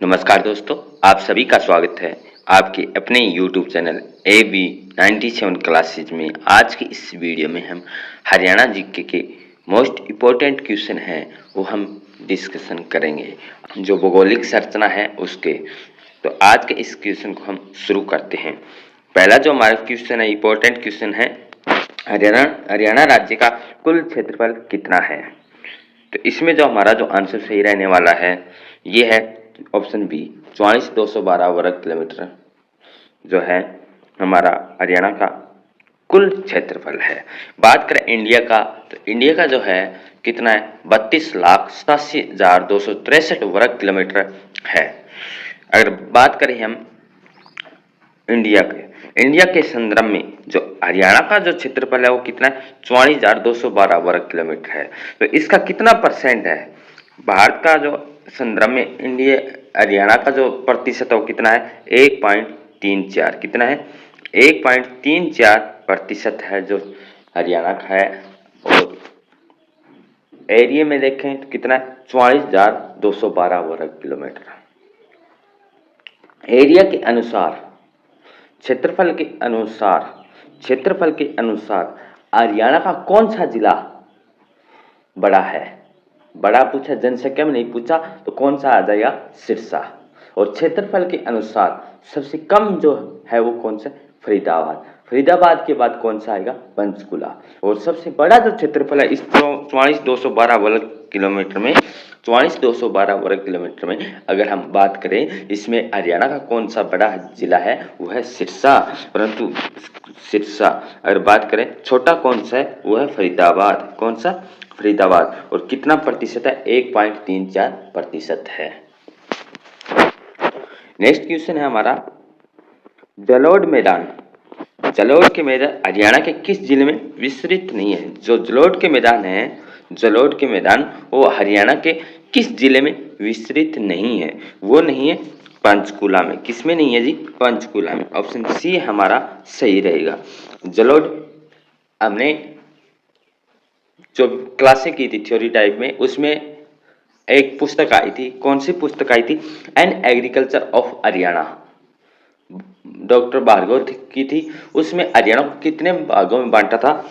नमस्कार दोस्तों, आप सभी का स्वागत है आपके अपने YouTube चैनल AB 97 क्लासेज में। आज की इस वीडियो में हम हरियाणा जीके के मोस्ट इम्पोर्टेंट क्वेश्चन हैं वो हम डिस्कशन करेंगे, जो भौगोलिक संरचना है उसके। तो आज के इस क्वेश्चन को हम शुरू करते हैं। पहला जो हमारा क्वेश्चन है, इम्पोर्टेंट क्वेश्चन है, हरियाणा राज्य का कुल क्षेत्रफल कितना है। तो इसमें जो हमारा जो आंसर सही रहने वाला है ये है ऑप्शन बी, 44,212 वर्ग किलोमीटर जो है हमारा हरियाणा का कुल क्षेत्रफल है। बात करें इंडिया का, तो इंडिया का जो है कितना है, 32,87,263 वर्ग किलोमीटर है। अगर बात करें हम इंडिया के संदर्भ में जो हरियाणा का जो क्षेत्रफल है वो कितना है, 44,212 वर्ग किलोमीटर है। तो इसका कितना परसेंट है, भारत का जो संदर्भ में इंडिया हरियाणा का जो प्रतिशत है वो कितना है, 1.34। कितना है, 1.34% है जो हरियाणा का है। और एरिया में देखें तो कितना है, 44,212 वर्ग किलोमीटर। एरिया के अनुसार, क्षेत्रफल के अनुसार हरियाणा का कौन सा जिला बड़ा है। बड़ा पूछा, जनसंख्या में नहीं पूछा, तो कौन सा आ जाएगा, सिरसा। और क्षेत्रफल के अनुसार सबसे कम जो है वो कौन सा, फरीदाबाद। फरीदाबाद के बाद कौन सा आएगा, पंचकुला। और सबसे बड़ा जो क्षेत्रफल है इस 44,212 वर्ग किलोमीटर में, 44,212 वर्ग किलोमीटर में अगर हम बात करें, इसमें हरियाणा का कौन सा बड़ा जिला है, वो है सिरसा। परंतु सिरसा अगर बात करें, छोटा कौन सा है, वो है फरीदाबाद। कौन सा, फरीदाबाद। और कितना प्रतिशत है, 1.34% है। नेक्स्ट क्वेश्चन है हमारा, जलोढ़ मैदान के मैदान हरियाणा के किस जिले में विस्तृत नहीं है। जो जलोढ़ के मैदान वो हरियाणा के किस जिले में विस्तृत नहीं है, वो नहीं है पंचकुला में। किसमें नहीं है जी, पंचकुला में। ऑप्शन सी हमारा सही रहेगा। जलोढ़ हमने जो क्लासें की थी थ्योरी टाइप में, उसमें एक पुस्तक आई थी। कौन सी पुस्तक आई थी, an agriculture of Haryana, doctor Bhargav की थी। उसमें हरियाणा को कितने भागों में बांटा था,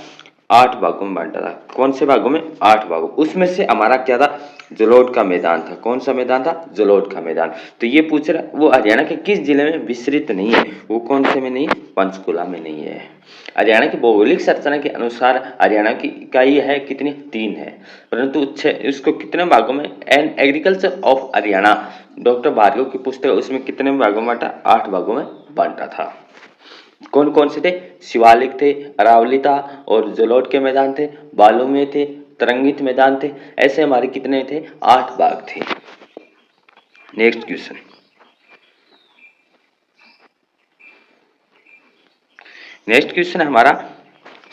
8 भागों में बांटा था। कौन से भागों में, 8 भागों। उसमें से हमारा क्या था, जलोढ़ का मैदान था। कौन सा मैदान था, जलोढ़ का मैदान। तो ये पूछ रहा वो हरियाणा के किस जिले में विस्तृत नहीं है, वो कौन से में नहीं, पंचकुला में नहीं है। हरियाणा की भौगोलिक संरचना के अनुसार हरियाणा की इकाई है कितनी, 3 है। परंतु इसको कितने भागों में, an agriculture of Haryana doctor Bhargav की पुस्तक, उसमें कितने भागों में बांटा, 8 भागों में बांटा था। कौन कौन से थे, शिवालिक थे, अरावली था, और जलोढ़ के मैदान थे, बालू में थे, तरंगित मैदान थे। ऐसे हमारे कितने थे, 8 भाग थे। नेक्स्ट क्वेश्चन, है हमारा,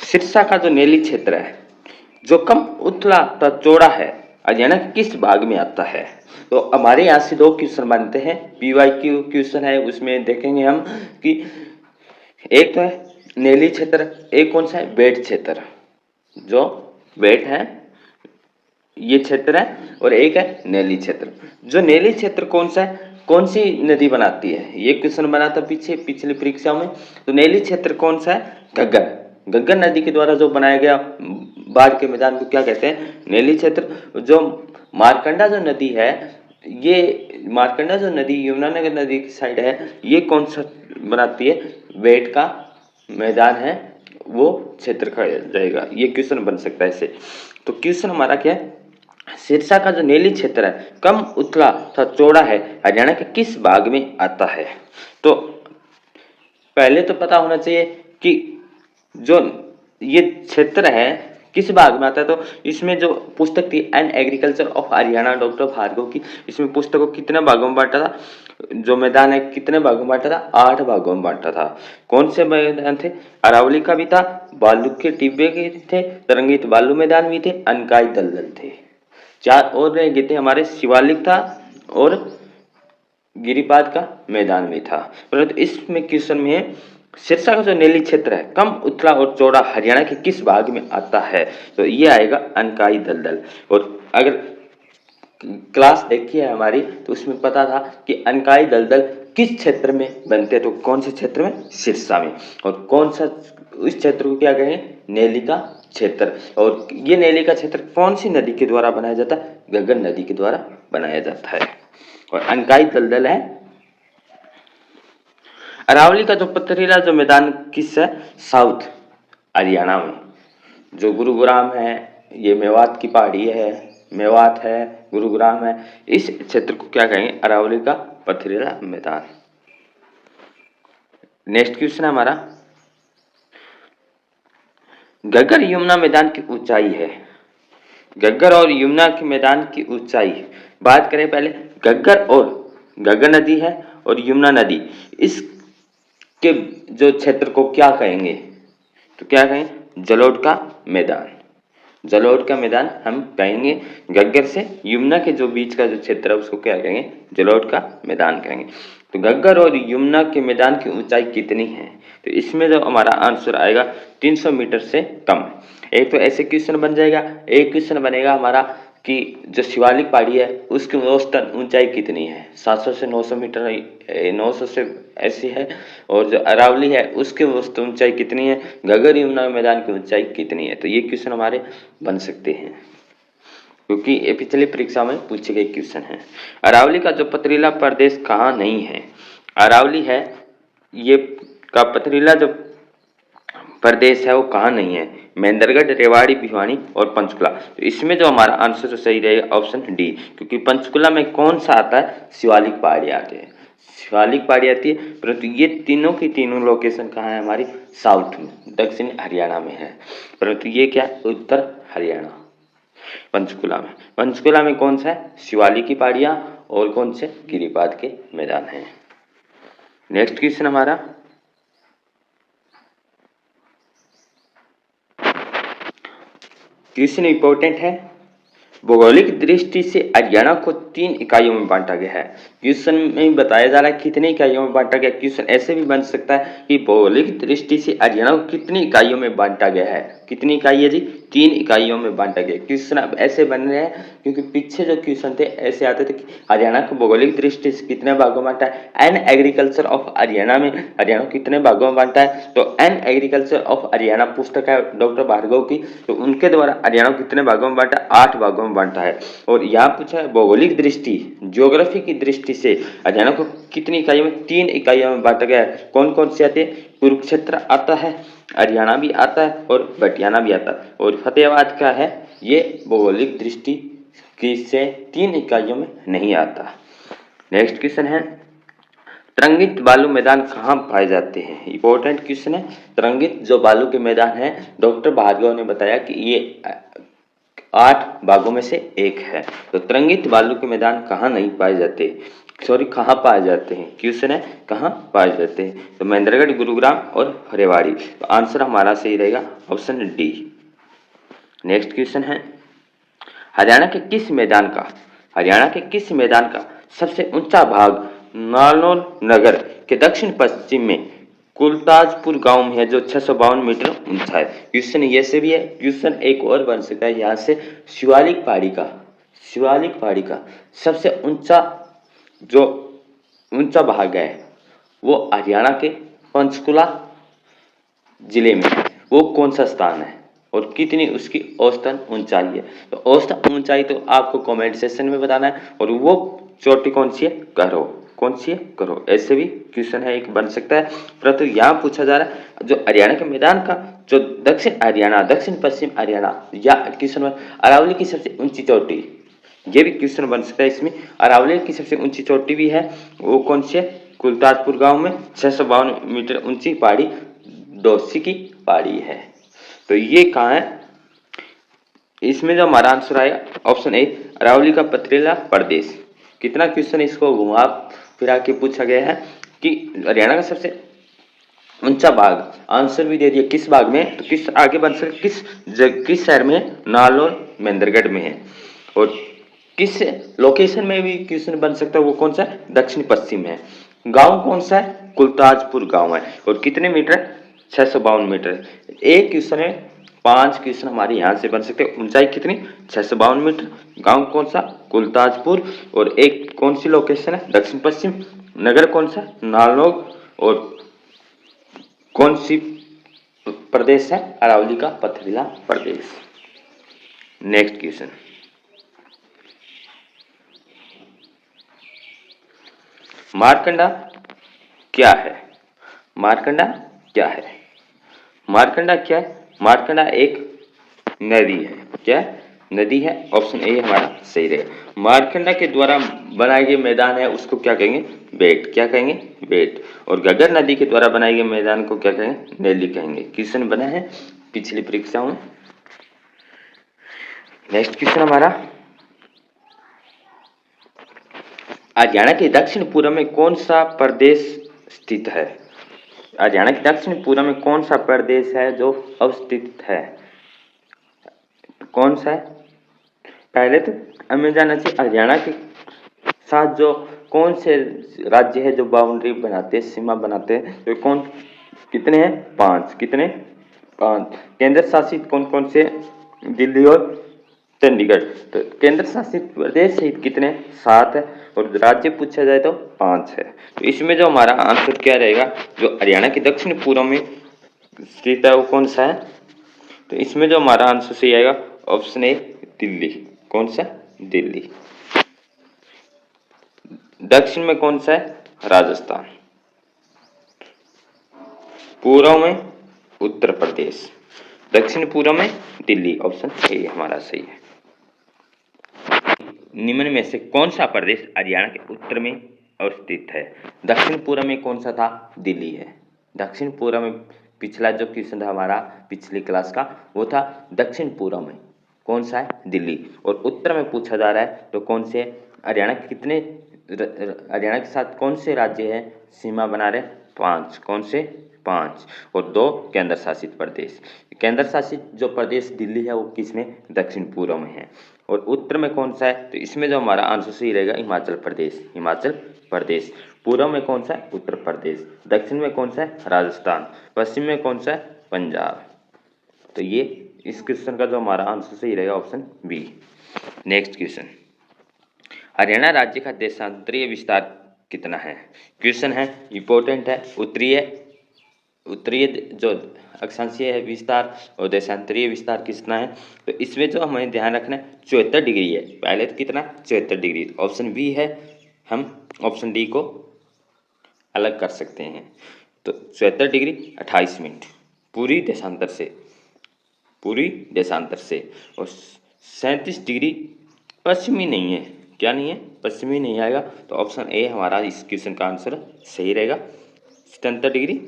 सिरसा का जो नीली क्षेत्र है जो कम उथला तथा चौड़ा है, हरियाणा के किस भाग में आता है। तो हमारे यहाँ से 2 क्वेश्चन बनते हैं, PYQ क्वेश्चन है। उसमें देखेंगे हम कि एक तो है नीली क्षेत्र, एक कौन सा है, बेट क्षेत्र। जो बेट है ये क्षेत्र है, और एक है नीली क्षेत्र। जो नीली क्षेत्र कौन सा है, कौन सी नदी बनाती है, ये क्वेश्चन बना था पिछली परीक्षा में। तो नीली क्षेत्र कौन सा है, घग्गर नदी के द्वारा जो बनाया गया बाढ़ के मैदान को क्या कहते हैं, नीली क्षेत्र। जो मारकंडा जो नदी है, ये मारकंडा जो नदी यमुनानगर नदी की साइड है, ये कौन सा बनाती है, बेट का मैदान है, वो क्षेत्र का जाएगा। ये क्वेश्चन बन सकता है इससे। तो क्वेश्चन हमारा क्या है, सिरसा का जो नीली क्षेत्र है कम उथला तथा चौड़ा है, हरियाणा के किस भाग में आता है। तो पहले तो पता होना चाहिए कि जो ये क्षेत्र है किस भाग में आता है। तो इसमें जो पुस्तक थी an agriculture of Haryana doctor Bhargav की, इसमें पुस्तक को कितने भागों में बांटा था, जो मैदान है कितने भागों में बांटा था, 8 भागों में बांटा था। कौन से मैदान थे, अरावली का भी था, बालू के टिब्बे के थे, तरंगित बालू मैदान भी थे, अनकाई दलदल थे। 4 और रह गए थे हमारे, शिवालिक था और गिरिपाद का मैदान भी था। परंतु इसमें क्वेश्चन में सिरसा का जो नीली क्षेत्र है कम उथला और चौड़ा हरियाणा के किस भाग में आता है, तो ये आएगा अनकाई दलदल। और अगर क्लास देखी है हमारी, तो उसमें पता था कि अनकाई दलदल किस क्षेत्र में बनते हैं, तो कौन से क्षेत्र में, सिरसा में। और कौन सा, इस क्षेत्र को क्या कहेंगे, नैली का क्षेत्र। और ये नैली का क्षेत्र कौन सी नदी के द्वारा बनाया जाता है, घग्गर नदी के द्वारा बनाया जाता है। और अनकाई दलदल है अरावली का जो पथरीला जो मैदान किस है, साउथ हरियाणा में। जो गुरुग्राम है, ये मेवात की पहाड़ी है, मेवात है, गुरुग्राम है, इस क्षेत्र को क्या कहेंगे, अरावली का पथरीला मैदान। नेक्स्ट क्वेश्चन है हमारा, घग्गर यमुना मैदान की ऊंचाई है। घग्गर और यमुना के मैदान की ऊंचाई, बात करें पहले घग्गर और, घग्गर नदी है और यमुना नदी, इसके जो क्षेत्र को क्या कहेंगे, तो क्या कहेंगे, जलोढ़ का मैदान। जलोढ़ का मैदान हम कहेंगे। घग्गर से यमुना के जो बीच का जो क्षेत्र है उसको क्या कहेंगे, जलोढ़ का मैदान कहेंगे। तो घग्गर और यमुना के मैदान की ऊंचाई कितनी है, तो इसमें जो हमारा आंसर आएगा 300 मीटर से कम। एक तो ऐसे क्वेश्चन बन जाएगा, एक क्वेश्चन बनेगा हमारा कि जो शिवालिक पहाड़ी है उसकी औसतन ऊंचाई कितनी है, 700 से 900 मीटर, 900 से ऐसी है। और जो अरावली है उसकी औसत ऊंचाई कितनी है, घग्गर यमुना मैदान की ऊंचाई कितनी है। तो ये क्वेश्चन हमारे बन सकते हैं, क्योंकि ये पिछली परीक्षा में पूछे गए क्वेश्चन है। अरावली का जो पथरीला प्रदेश कहाँ नहीं है, अरावली है ये का पथरीला जो प्रदेश है वो कहाँ नहीं है, महेंद्रगढ़, रेवाड़ी, भिवानी और पंचकुला। तो इसमें जो हमारा आंसर सही रहेगा ऑप्शन डी, क्योंकि पंचकुला में कौन सा आता है, शिवालिक पहाड़ी आते हैं, शिवालिक पहाड़ी आती है। परंतु ये तीनों की तीनों लोकेशन कहाँ है, हमारी साउथ में, दक्षिण हरियाणा में है। परंतु ये क्या, उत्तर हरियाणा, पंचकुला में कौन सा है, शिवालिक की पहाड़ियाँ और कौन से, गिरिपाद के मैदान हैं। नेक्स्ट क्वेश्चन हमारा, क्वेश्चन इंपॉर्टेंट है, भौगोलिक दृष्टि से हरियाणा को 3 इकाइयों में बांटा गया है। क्वेश्चन में बताया जा रहा है कितनी इकाइयों में बांटा गया। क्वेश्चन ऐसे भी बन सकता है कि भौगोलिक दृष्टि से हरियाणा को कितनी इकाइयों में बांटा गया है, कितनी इकाई है जी, 3 इकाइयों में बांटा गया। क्वेश्चन अब ऐसे बन रहे हैं क्योंकि पीछे जो क्वेश्चन थे ऐसे आते थे कि हरियाणा को भौगोलिक दृष्टि से कितने भागों में बांटा है, एन एग्रीकल्चर ऑफ हरियाणा में हरियाणा को कितने भागों में बांटा है। तो एन एग्रीकल्चर ऑफ हरियाणा पुस्तक है डॉक्टर भार्गव की, तो उनके द्वारा हरियाणा को कितने भागों में बांटा, 8 भागों में बांटा है। और यहाँ पूछा है भौगोलिक दृष्टि, ज्योग्राफी की दृष्टि से हरियाणा को कितनी इकाइयों में, 3 इकाइयों में बांटा गया है। कौन कौन से आते हैं, कुरुक्षेत्र आता है, हरियाणा भी आता है और बटियाना भी आता है। और फतेहाबाद का है, ये भौगोलिक दृष्टि की से 3 इकाइयों में नहीं आता। नेक्स्ट क्वेश्चन है, तरंगित बालू मैदान कहाँ पाए जाते हैं, इंपॉर्टेंट क्वेश्चन है। तरंगित जो बालू के मैदान है, डॉक्टर भार्गव ने बताया कि ये 8 भागों में से एक है। तो तरंगित बालू के मैदान कहाँ नहीं पाए जाते, सॉरी कहाँ पाए जाते हैं, क्वेश्चन है कहाँ पाए जाते हैं। तो महेंद्रगढ़, गुरुग्राम और रेवाड़ी। तो आंसर हमारा सही रहेगा ऑप्शन डी। नेक्स्ट क्वेश्चन है, हरियाणा के किस मैदान का सबसे ऊंचा भाग नालौल नगर के दक्षिण पश्चिम में कुलताजपुर गांव में है, जो 652 मीटर ऊंचा है। क्वेश्चन ये से भी है। क्वेश्चन एक और बन सकता है यहाँ से, शिवालिक पहाड़ी का सबसे जो ऊंचा भाग है वो हरियाणा के पंचकुला जिले में है, वो कौन सा स्थान है और कितनी उसकी औसतन ऊंचाई है। तो औसतन ऊंचाई तो आपको कमेंट सेक्शन में बताना है, और वो चोटी कौन सी है, करो। ऐसे भी क्वेश्चन है एक बन सकता है। परंतु यहाँ पूछा जा रहा है जो हरियाणा के मैदान का जो दक्षिण पश्चिम हरियाणा या क्वेश्चन में अरावली की सबसे ऊंची चोटी, ये भी क्वेश्चन बन सकता है इसमें। अरावली की सबसे ऊंची चोटी भी है, वो कौन सी है, कुलताजपुर गांव में 652 मीटर ऊंची पहाड़ी दोसी की पहाड़ी है। तो ये कहाँ है, इसमें जो हमारा आंसर आएगा ऑप्शन ए, अरावली का पथरीला प्रदेश। कितना क्वेश्चन इसको घुमा फिरा के पूछा गया है कि हरियाणा का सबसे ऊंचा भाग, आंसर भी दे दिया किस भाग में, तो किस आगे बन सकता, किस शहर में, नालौर महेंद्रगढ़ में है। और किस लोकेशन में भी क्वेश्चन बन सकता है, वो कौन सा है, दक्षिण पश्चिम है। गांव कौन सा है, कुलताजपुर गांव है। और कितने मीटर, 652 मीटर। एक क्वेश्चन है, 5 क्वेश्चन हमारे यहाँ से बन सकते हैं। ऊंचाई कितनी, 652 मीटर। गांव कौन सा, कुलताजपुर। और एक कौन सी लोकेशन है, दक्षिण पश्चिम। नगर कौन सा, नालनोग। और कौन सी प्रदेश है, अरावली का पथरीला प्रदेश। नेक्स्ट क्वेश्चन, मारकंडा क्या है? मारकंडा क्या है? मारकंडा क्या है? मारकंडा एक नदी है। क्या नदी है? ऑप्शन ए हमारा सही रहेगा। मारकंडा के द्वारा बनाए गए मैदान है उसको क्या कहेंगे, बेट। क्या कहेंगे, बेट। और घग्गर नदी के द्वारा बनाए गए मैदान को क्या कहेंगे, नैली कहेंगे। क्वेश्चन बना है पिछली परीक्षाओं में। नेक्स्ट क्वेश्चन हमारा, हरियाणा के दक्षिण पूर्व में कौन सा प्रदेश स्थित है? हरियाणा के दक्षिण पूर्व में कौन सा प्रदेश है जो अवस्थित है? कौन सा है? पहले तो हमें जानना चाहिए हरियाणा के साथ जो कौन से राज्य है जो बाउंड्री बनाते हैं, सीमा बनाते हैं, तो कौन कितने हैं, 5। कितने, 5। केंद्र शासित कौन कौन से, दिल्ली और चंडीगढ़। तो केंद्र शासित प्रदेश सहित कितने, 7 है। और राज्य पूछा जाए तो 5 है। तो इसमें जो हमारा आंसर क्या रहेगा, जो हरियाणा के दक्षिण पूर्व में स्थित है वो कौन सा है? तो इसमें जो हमारा आंसर सही आएगा ऑप्शन ए, दिल्ली। कौन सा, दिल्ली। दक्षिण में कौन सा है, राजस्थान। पूर्व में उत्तर प्रदेश। दक्षिण पूर्व में दिल्ली। ऑप्शन ए हमारा सही है। निम्न में से कौन सा प्रदेश हरियाणा के उत्तर में अवस्थित है? दक्षिण पूर्व में कौन सा था, दिल्ली है। दक्षिण पूर्व में पिछला जो क्वेश्चन था हमारा पिछली क्लास का वो था दक्षिण पूर्व में कौन सा है, दिल्ली। और उत्तर में पूछा जा रहा है तो कौन से, हरियाणा के कितने, हरियाणा के साथ कौन से राज्य है सीमा बना रहे, 5। कौन से, 5। और 2 केंद्र शासित प्रदेश। केंद्र शासित जो प्रदेश दिल्ली है वो किसमें, दक्षिण पूर्व में है। और उत्तर में कौन सा है, तो इसमें जो हमारा आंसर सही रहेगा हिमाचल प्रदेश। हिमाचल प्रदेश। पूर्व में कौन सा है, उत्तर प्रदेश। दक्षिण में कौन सा है, राजस्थान। पश्चिम में कौन सा है, पंजाब। तो ये इस क्वेश्चन का जो हमारा आंसर सही रहेगा option B. Next question, Haryana राज्य का देशांतरीय विस्तार कितना है? क्वेश्चन है, इंपॉर्टेंट है। उत्तरीय जो अक्षांशीय है विस्तार और देशांतरीय विस्तार कितना है? तो इसमें जो हमें ध्यान रखना है 74 डिग्री है। पहले तो कितना, 74 डिग्री। तो ऑप्शन बी है, हम ऑप्शन डी को अलग कर सकते हैं। तो 74 डिग्री 28 मिनट पूरी देशांतर से, पूरी देशांतर से। और 37 डिग्री पश्चिमी नहीं है। क्या नहीं है, पश्चिमी नहीं आएगा। तो ऑप्शन ए हमारा इस क्वेश्चन का आंसर सही रहेगा। 77 डिग्री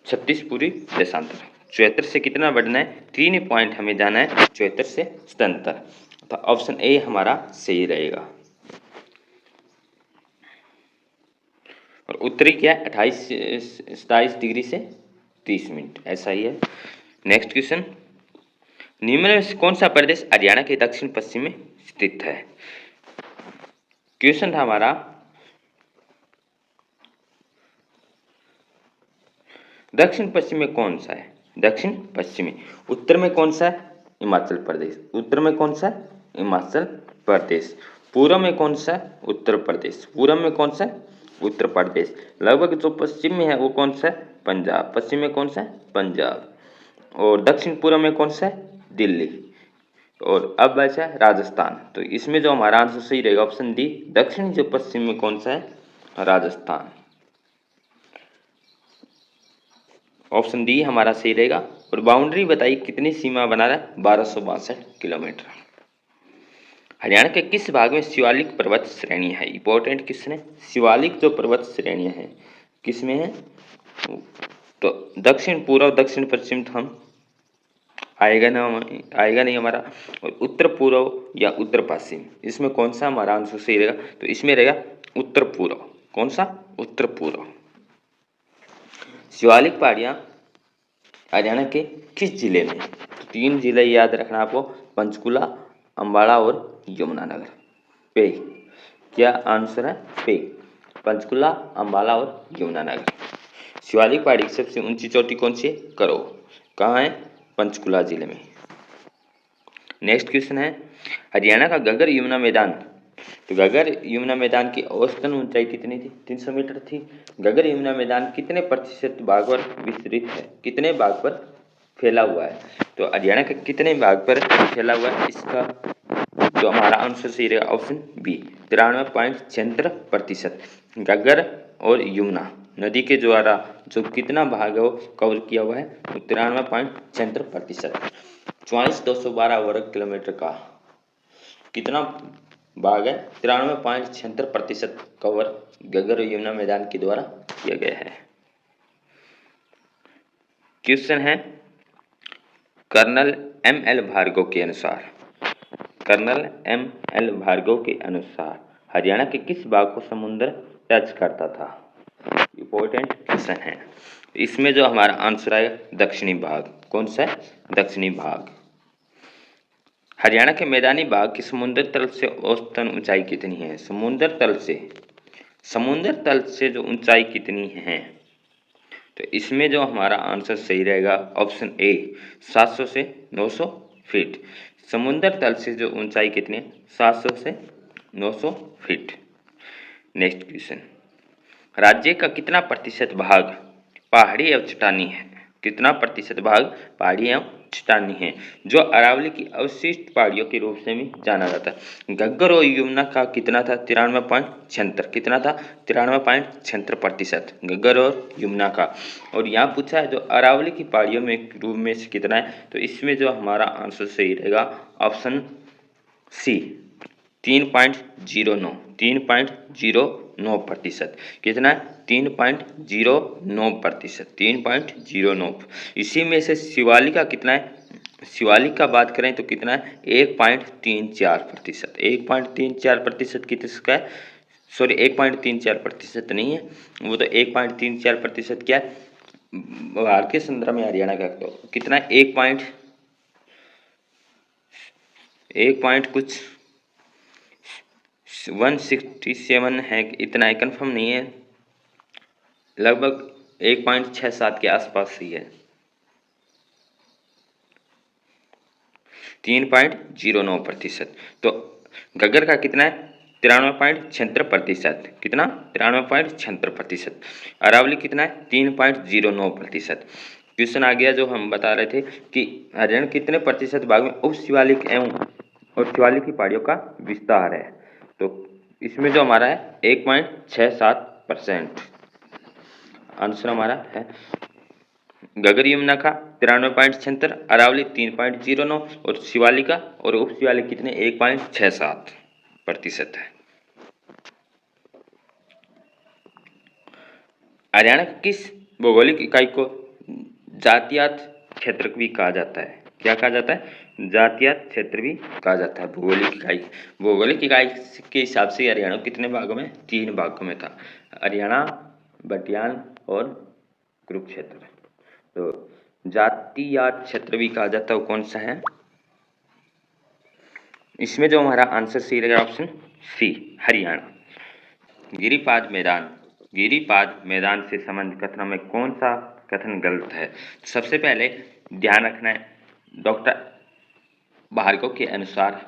36 पूरी देशांतर। 74 से कितना बढ़ना है, 3 पॉइंट हमें जाना है 74 से 77। तो ऑप्शन ए हमारा सही रहेगा। और उत्तरी क्या है, 27 डिग्री से 30 मिनट, ऐसा ही है। नेक्स्ट क्वेश्चन, निम्न में से कौन सा प्रदेश हरियाणा के दक्षिण पश्चिम में स्थित है? क्वेश्चन था हमारा, दक्षिण पश्चिम में कौन सा है, दक्षिण पश्चिमी। उत्तर में कौन सा है, हिमाचल प्रदेश। उत्तर में कौन सा है, हिमाचल प्रदेश। पूर्व में कौन सा है, उत्तर प्रदेश। पूर्व में कौन सा है, उत्तर प्रदेश। लगभग जो पश्चिम में है वो कौन सा है, पंजाब। पश्चिम में कौन सा है, पंजाब। और दक्षिण पूर्व में कौन सा है, दिल्ली। और अब बचा है राजस्थान। तो इसमें जो हमारा आंसर सही रहेगा ऑप्शन डी, दक्षिण जो पश्चिम में कौन सा है, राजस्थान। ऑप्शन डी हमारा सही रहेगा। और बाउंड्री बताइए कितनी सीमा बना रहा है, 1262 किलोमीटर। हरियाणा के किस भाग में शिवालिक पर्वत श्रेणी है? इंपॉर्टेंट क्वेश्चन है। शिवालिक जो पर्वत श्रेणियां हैं किस में है? तो दक्षिण पूर्व, दक्षिण पश्चिम तो हम आएगा नहीं हमारा। और उत्तर पूर्व या उत्तर पश्चिम, इसमें कौन सा हमारा आंसर सही रहेगा? तो इसमें रहेगा उत्तर पूर्व। कौन सा, उत्तर पूर्व। शिवालिक पहाड़ियाँ हरियाणा के किस जिले में? तो 3 जिले याद रखना आपको, पंचकुला, अम्बाला और यमुनानगर। पे क्या आंसर है, पे। पंचकुला, अम्बाला और यमुनानगर। शिवालिक पहाड़ी की सबसे ऊंची चोटी कौन सी है, करो। कहाँ है, पंचकुला जिले में। नेक्स्ट क्वेश्चन है, हरियाणा का घग्गर यमुना मैदान, तो घग्गर यमुना मैदान की औसतन ऊंचाई कितनी थी? 300 मीटर थी। घग्गर यमुना मैदान कितने प्रतिशत भाग पर विस्तृत है? कितने भाग पर फैला हुआ है? तो हरियाणा के कितने भाग पर फैला हुआ है? इसका जो हमारा आंसर सही रहेगा ऑप्शन बी, 93.76%। घग्गर और यमुना नदी के द्वारा जो कितना भाग है वो कवर किया हुआ है? तो 93.76%। 44,212 वर्ग किलोमीटर का कितना भाग है? 93.76% कवर घग्गर और यमुना मैदान के द्वारा किया गया है। क्वेश्चन है, कर्नल एम.एल. भार्गव के अनुसार, कर्नल एम.एल. भार्गव के अनुसार हरियाणा के किस भाग को समुद्र टच करता था? इंपॉर्टेंट क्वेश्चन है। इसमें जो हमारा आंसर आएगा दक्षिणी भाग। कौन सा है? दक्षिणी भाग। हरियाणा के मैदानी भाग की समुद्र तल से औसतन ऊंचाई कितनी है? समुद्र तल से जो ऊंचाई कितनी है? तो इसमें जो हमारा आंसर सही रहेगा ऑप्शन ए, 700 से 900 फीट। समुद्र तल से जो ऊंचाई कितनी है? 700 से 900 फीट। नेक्स्ट क्वेश्चन, राज्य का कितना प्रतिशत भाग पहाड़ी एवं चट्टानी है? कितना प्रतिशत भाग पहाड़ी एवं चट्टानी है, जो अरावली की अवशिष्ट पहाड़ियों के रूप से भी जाना जाता है? घग्गर और यमुना का कितना था? 93.76। कितना था? 93.76% घग्गर और यमुना का। और यहाँ पूछा है जो अरावली की पहाड़ियों में रूप में से कितना है? तो इसमें जो हमारा आंसर सही रहेगा ऑप्शन सी, 3.09। 3.09%। कितना है? 3.09%। 3.09। इसी में से शिवालिक कितना है? शिवालिक का बात करें तो कितना है? 1.34%। 1.34% किसका है? सॉरी, 1.34% नहीं है वो, तो 1.34% क्या है? भारत के संदर्भ में हरियाणा का तो कितना है? 1 कुछ 167 है, इतना है, कन्फर्म नहीं है, लगभग 1.67 के आसपास ही है। 3.09%। तो घग्गर का कितना है? 93.76%। कितना? 93.76%। अरावली कितना है? 3.09%। क्वेश्चन आ गया जो हम बता रहे थे कि हरियाणा कितने प्रतिशत भाग में उप शिवालिक एवं और शिवालिक की पहाड़ियों का विस्तार है? तो इसमें जो हमारा है 1.67%। आंसर हमारा है घग्गर यमुना का 93.76, अरावली 3.09 और शिवालिका और उप शिवालिक कितने? 1.67% है। हरियाणा किस भौगोलिक इकाई को जातियात क्षेत्र भी कहा जाता है? क्या कहा जाता है? जातियात क्षेत्र भी कहा जाता है। भौगोलिक इकाई के हिसाब से हरियाणा कितने भागों में? 3 भागों में था, हरियाणा, बटियान और कुरुक्षेत्र। तो जातियात क्षेत्र भी कहा जाता है, वो कौन सा है? इसमें जो हमारा आंसर सही रहेगा ऑप्शन सी, हरियाणा। गिरिपाद मैदान से संबंधित कथनों में कौन सा कथन गलत है? सबसे पहले ध्यान रखना है, डॉक्टर भार्गव के अनुसार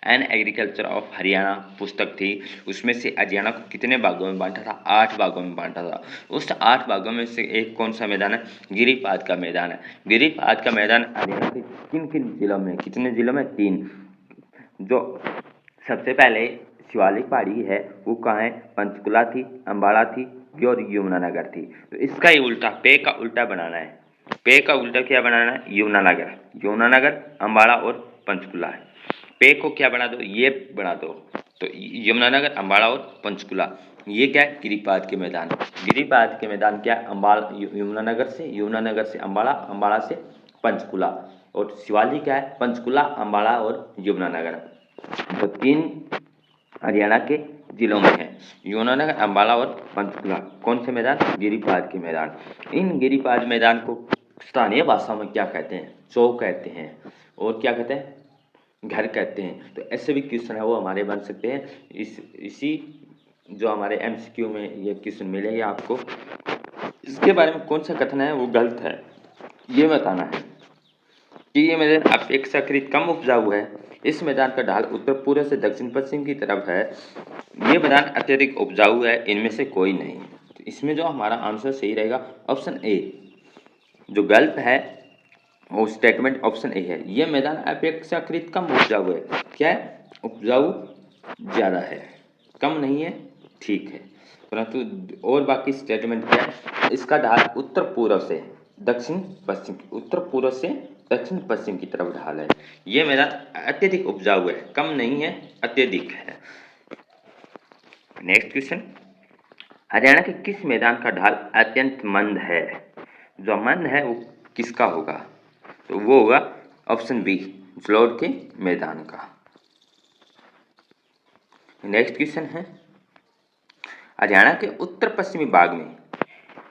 एन एग्रीकल्चर ऑफ हरियाणा पुस्तक थी, उसमें से हरियाणा को कितने भागों में बांटा था? 8 भागों में बांटा था। उस 8 भागों में से एक कौन सा मैदान है? गिरिपाद का मैदान है। गिरिपाद का मैदान हरियाणा के किन किन जिलों में? कितने जिलों में? 3। जो सबसे पहले शिवालिक पहाड़ी है वो कहाँ है? पंचकुला थी, अम्बाला थी और यमुनानगर थी। तो इसका ही उल्टा, पे का उल्टा बनाना है। पे का उल्टा क्या बनाना है? यमुनानगर, अम्बाला और पंचकुला है। पे को क्या बना दो? ये बना दो। तो यमुनानगर, अम्बाला और पंचकुला, ये क्या है? गिरिपाद के मैदान। गिरिपाद के मैदान क्या है? यमुनानगर से अम्बाला, अम्बाला से पंचकुला, और शिवालिक क्या है? पंचकुला, अम्बाला और यमुनानगर। तो 3 हरियाणा के जिलों में है, यमुनानगर, अम्बाला और पंचकुला। कौन से मैदान? गिरिपाद के मैदान। इन गिरिपाद मैदान को स्थानीय भाषा में क्या कहते हैं? चौक कहते हैं, और क्या कहते हैं? घर कहते हैं। तो ऐसे भी क्वेश्चन है वो हमारे बन सकते हैं। इसी जो हमारे MCQ में ये क्वेश्चन मिलेगा आपको, इसके बारे में कौन सा कथन है वो गलत है, ये बताना है। कि ये मैदान अपेक्षाकृत कम उपजाऊ है। इस मैदान का ढाल उत्तर पूर्व से दक्षिण पश्चिम की तरफ है। ये मैदान अत्यधिक उपजाऊ है, इनमें से कोई नहीं। तो इसमें जो हमारा आंसर सही रहेगा ऑप्शन ए। जो गलत है वो स्टेटमेंट ऑप्शन ए है। ये मैदान अपेक्षाकृत कम उपजाऊ है। क्या है? उपजाऊ ज़्यादा है, कम नहीं है, ठीक है। परंतु और बाकी स्टेटमेंट क्या है? इसका ढाल उत्तर पूर्व से दक्षिण पश्चिम, उत्तर पूर्व से दक्षिण पश्चिम की तरफ ढाल है। ये मैदान अत्यधिक उपजाऊ है, कम नहीं है, अत्यधिक है। नेक्स्ट क्वेश्चन, हरियाणा के किस मैदान का ढाल अत्यंत मंद है? जो मंद है वो किसका होगा? तो वो होगा ऑप्शन बी, जलोढ़ के मैदान का। नेक्स्ट क्वेश्चन है, हरियाणा के उत्तर पश्चिमी भाग में,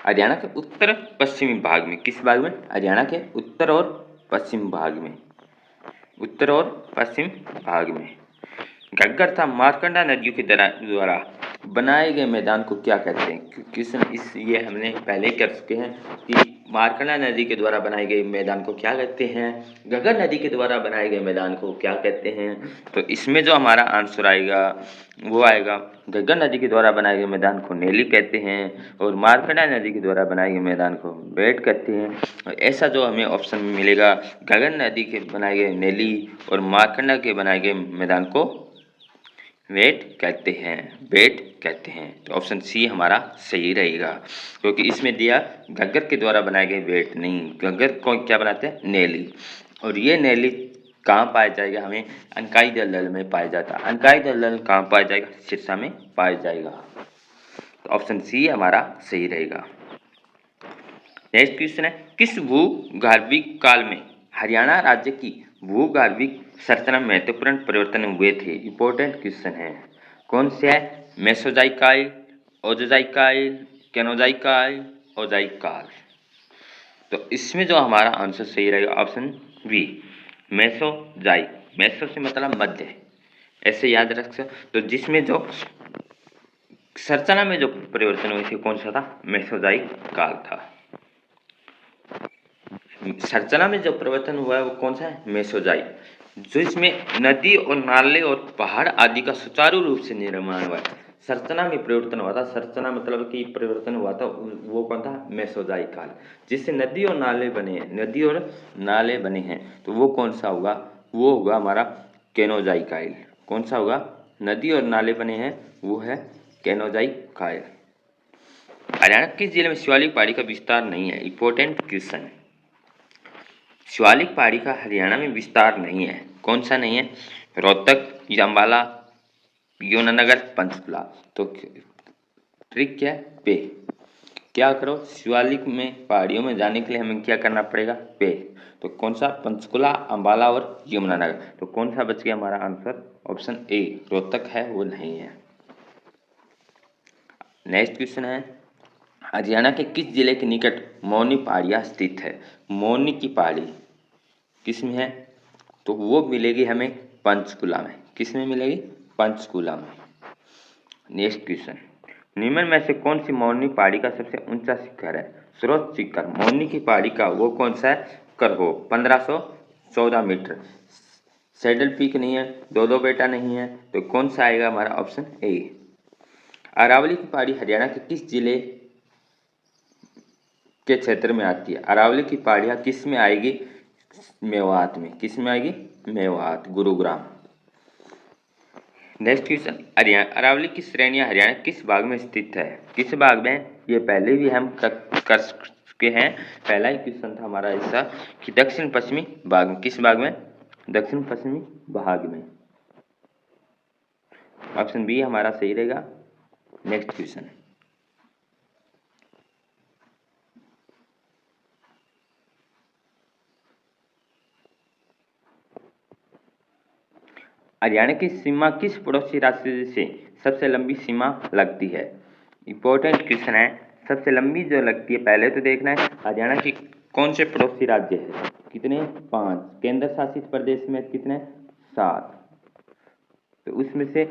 हरियाणा के उत्तर पश्चिमी भाग में, किस भाग में? हरियाणा के उत्तर और पश्चिम भाग में, उत्तर और पश्चिम भाग में घग्गर तथा मारकंडा नदियों के द्वारा बनाए गए मैदान को क्या कहते हैं? क्वेश्चन इस ये हमने पहले कर चुके हैं कि मारकंडा नदी के द्वारा बनाए गए मैदान को क्या कहते हैं, घग्गर नदी के द्वारा बनाए गए मैदान को क्या कहते हैं। तो इसमें जो हमारा आंसर आएगा वो आएगा घग्गर नदी के द्वारा बनाए गए मैदान को नेली कहते हैं और मारकंडा नदी के द्वारा बनाए गए मैदान को बेट कहते हैं। और ऐसा जो हमें ऑप्शन में मिलेगा, घग्गर नदी के बनाए गए नेली और मारकंडा के बनाए गए मैदान को वेट कहते हैं, बेट कहते हैं। तो ऑप्शन सी हमारा सही रहेगा, क्योंकि इसमें दिया घग्गर के द्वारा बनाए गए वेट नहीं, घग्गर को क्या बनाते हैं? नेली। और ये नेली कहाँ पाया जाएगा? हमें अनकाई दलदल में पाया जाता है। अनकाई दलदल कहाँ पाया जाएगा? सिरसा में पाया जाएगा। तो ऑप्शन सी हमारा सही रहेगा। नेक्स्ट क्वेश्चन है, किस भूगर्भिक काल में हरियाणा राज्य की भूगर्भिक संरचना में महत्वपूर्ण परिवर्तन हुए थे? इंपॉर्टेंट क्वेश्चन है। कौन से है? मेसोजाइक काल, ओजोजाइक काल, केनोजाइक काल, ओजाइक काल। तो इसमें जो हमारा आंसर सही रहेगा ऑप्शन बी, मेसोजाइक। मेसो से मतलब मध्य, ऐसे याद रख सकते। तो जिसमें जो संरचना में जो परिवर्तन हुए थे कौन सा था? मेसोजाइक काल था। संरचना में जो परिवर्तन हुआ है वो कौन सा है? मेसोजाइक। जो इसमें नदी और नाले और पहाड़ आदि का सुचारू रूप से निर्माण हुआ है। संरचना में परिवर्तन हुआ था, संरचना मतलब कि परिवर्तन हुआ था, वो कौन था? मेसोजाइक काल। जिससे नदी और नाले बने हैं, नदी और नाले बने हैं, तो वो कौन सा होगा? वो होगा हमारा केनोजाइक काल। कौन सा होगा? नदी और नाले बने हैं, वो है केनोजाइक काल। हरियाणा किस जिले में शिवालिक पहाड़ी का विस्तार नहीं है? Important question. शिवालिक पहाड़ी का हरियाणा में विस्तार नहीं है। कौन सा नहीं है? रोहतक, अंबाला, यमुनानगर, पंचकुला। तो ट्रिक क्या है? पे। क्या करो? शिवालिक में पहाड़ियों में जाने के लिए हमें क्या करना पड़ेगा? पे। तो कौन सा? पंचकुला, अंबाला और यमुनानगर। तो कौन सा बच गया हमारा आंसर? ऑप्शन ए, रोहतक है, वो नहीं है। नेक्स्ट क्वेश्चन है, हरियाणा के किस जिले के निकट मौनी पहाड़ियाँ स्थित है? मौनी की पहाड़ी किस में है? तो वो मिलेगी हमें पंचकुला में। किस में मिलेगी? पंचकुला में। नेक्स्ट क्वेश्चन, निम्न में से कौन सी मौनी पहाड़ी का सबसे ऊंचा शिखर है? स्रोत शिखर मौनी की पहाड़ी का वो कौन सा है? करहो 1514 मीटर। सैडल पीक नहीं है, दो बेटा नहीं है, तो कौन सा आएगा हमारा? Option A. अरावली की पहाड़ी हरियाणा के किस जिले के क्षेत्र में आती है? अरावली की पहाड़ियाँ किस में आएगी? मेवात में। किस में आएगी? मेवात, गुरुग्राम। नेक्स्ट क्वेश्चन, अरावली की श्रेणियाँ हरियाणा किस भाग में स्थित है? किस भाग में? ये पहले भी हम कर चुके हैं। पहला ही क्वेश्चन था हमारा ऐसा कि दक्षिण पश्चिमी भाग में। किस भाग में? दक्षिण पश्चिमी भाग में। ऑप्शन बी हमारा सही रहेगा। नेक्स्ट क्वेश्चन, हरियाणा की सीमा किस पड़ोसी राज्य से सबसे लंबी सीमा लगती है? इंपॉर्टेंट क्वेश्चन है। सबसे लंबी जो लगती है, पहले तो देखना है हरियाणा की कौन से पड़ोसी राज्य है। कितने? 5। केंद्र शासित प्रदेश में कितने? 7। तो उसमें से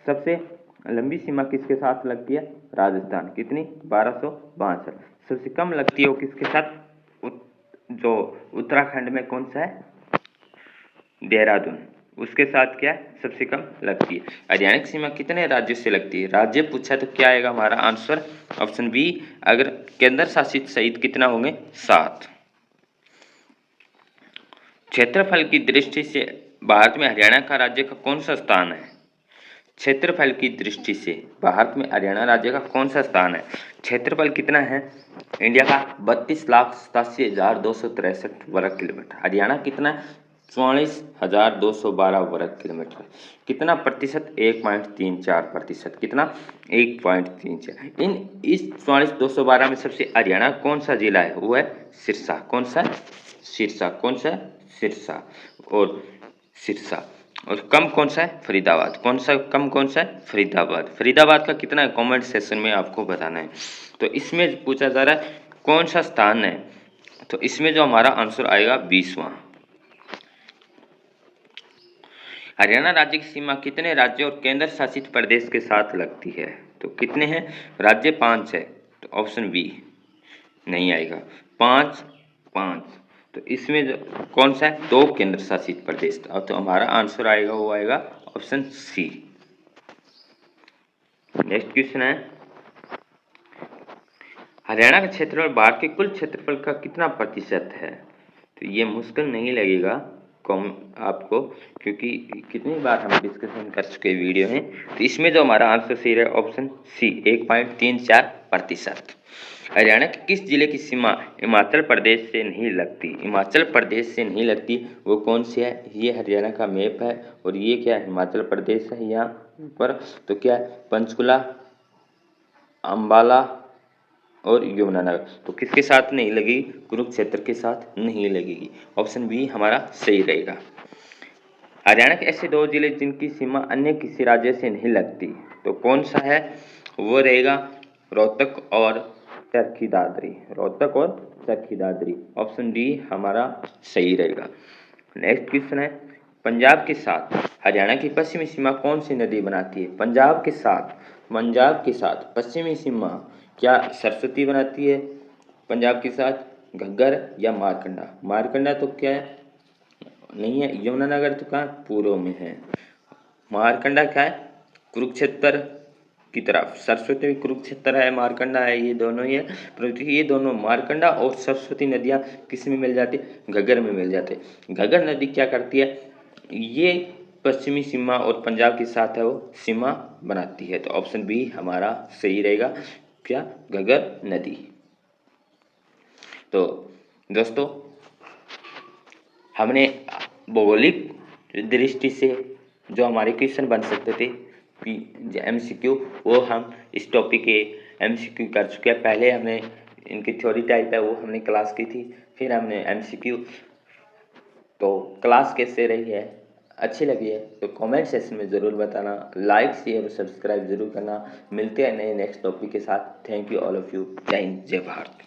सबसे लंबी सीमा किसके साथ लगती है? राजस्थान। कितनी? 1262। सबसे कम लगती है वो किसके साथ? जो उत्तराखंड में कौन सा है? देहरादून। उसके साथ क्या है, सबसे कम लगती है। हरियाणा की सीमा कितने राज्यों से लगती है? राज्य पूछा तो क्या आएगा हमारा आंसर? Option B. अगर केंद्र शासित सहित कितना होंगे? 7। क्षेत्रफल की दृष्टि से भारत में हरियाणा का राज्य का कौन सा स्थान है? क्षेत्रफल की दृष्टि से भारत में हरियाणा राज्य का कौन सा स्थान है? क्षेत्रफल कितना है इंडिया का? 32,87,263 वर्ग किलोमीटर। हरियाणा कितना? 44,212 वर्ग किलोमीटर। कितना प्रतिशत? 1.34%। कितना? 1.34। इस 44,212 में सबसे हरियाणा कौन सा जिला है? वो है सिरसा। कौन सा? सिरसा। कौन सा? सिरसा। और सिरसा। और कम कौन सा है? फरीदाबाद। कौन सा कम? कौन सा है? फरीदाबाद। फरीदाबाद का कितना है? कमेंट सेक्शन में आपको बताना है। तो इसमें पूछा जा रहा है कौन सा स्थान है, तो इसमें जो हमारा आंसर आएगा 20वां। हरियाणा राज्य की सीमा कितने राज्यों और केंद्र शासित प्रदेश के साथ लगती है? तो कितने हैं राज्य? 5 है। तो ऑप्शन बी नहीं आएगा। 5 5। तो इसमें जो कौन सा है? 2 केंद्र शासित प्रदेश। अब तो हमारा आंसर आएगा वो आएगा ऑप्शन सी। नेक्स्ट क्वेश्चन है, हरियाणा का क्षेत्रफल भारत के कुल क्षेत्रफल का कितना प्रतिशत है? तो ये मुश्किल नहीं लगेगा कम आपको, क्योंकि कितनी बार हम डिस्कशन कर चुके वीडियो में। तो इसमें जो हमारा आंसर सही है ऑप्शन सी, 1.34%। हरियाणा के किस जिले की सीमा हिमाचल प्रदेश से नहीं लगती? हिमाचल प्रदेश से नहीं लगती, वो कौन सी है? ये हरियाणा का मैप है और ये क्या है? हिमाचल प्रदेश है यहाँ पर। तो क्या है? पंचकुला, अम्बाला और यमुनानगर। तो किसके साथ नहीं लगेगी? कुरुक्षेत्र के साथ नहीं लगेगी। ऑप्शन बी हमारा सही रहेगा। हरियाणा के ऐसे 2 जिले जिनकी सीमा अन्य किसी राज्य से नहीं लगती, तो कौन सा है? वो रहेगा रोहतक और चरखी दादरी। रोहतक और चरखी दादरी। ऑप्शन डी हमारा सही रहेगा। नेक्स्ट क्वेश्चन है, पंजाब के साथ हरियाणा की पश्चिमी सीमा कौन सी नदी बनाती है? पंजाब के साथ पश्चिमी सीमा क्या सरस्वती बनाती है? पंजाब के साथ घग्गर या मारकंडा? मारकंडा तो क्या है? नहीं है। यमुनानगर तो कहाँ? पूर्व में है। मारकंडा क्या है? कुरुक्षेत्र की तरफ। सरस्वती भी कुरुक्षेत्र है, मारकंडा है, ये दोनों ही है। परंतु ये दोनों मारकंडा और सरस्वती नदियाँ किस में मिल जाती? घग्गर में मिल जाते। घग्गर नदी क्या करती है? ये पश्चिमी सीमा और पंजाब के साथ है वो सीमा बनाती है। तो ऑप्शन बी हमारा सही रहेगा। क्या? घग्गर नदी। तो दोस्तों हमने भौगोलिक दृष्टि से जो हमारे क्वेश्चन बन सकते थे MCQ, वो हम इस टॉपिक के MCQ कर चुके हैं। पहले हमने इनकी थ्योरी टाइप है वो हमने क्लास की थी, फिर हमने MCQ। तो क्लास कैसे रही है, अच्छी लगी है तो कमेंट सेक्शन में ज़रूर बताना। लाइक शेयर और सब्सक्राइब जरूर करना। मिलते हैं नए नेक्स्ट टॉपिक के साथ। Thank you all of you. जय हिंद, जय भारत।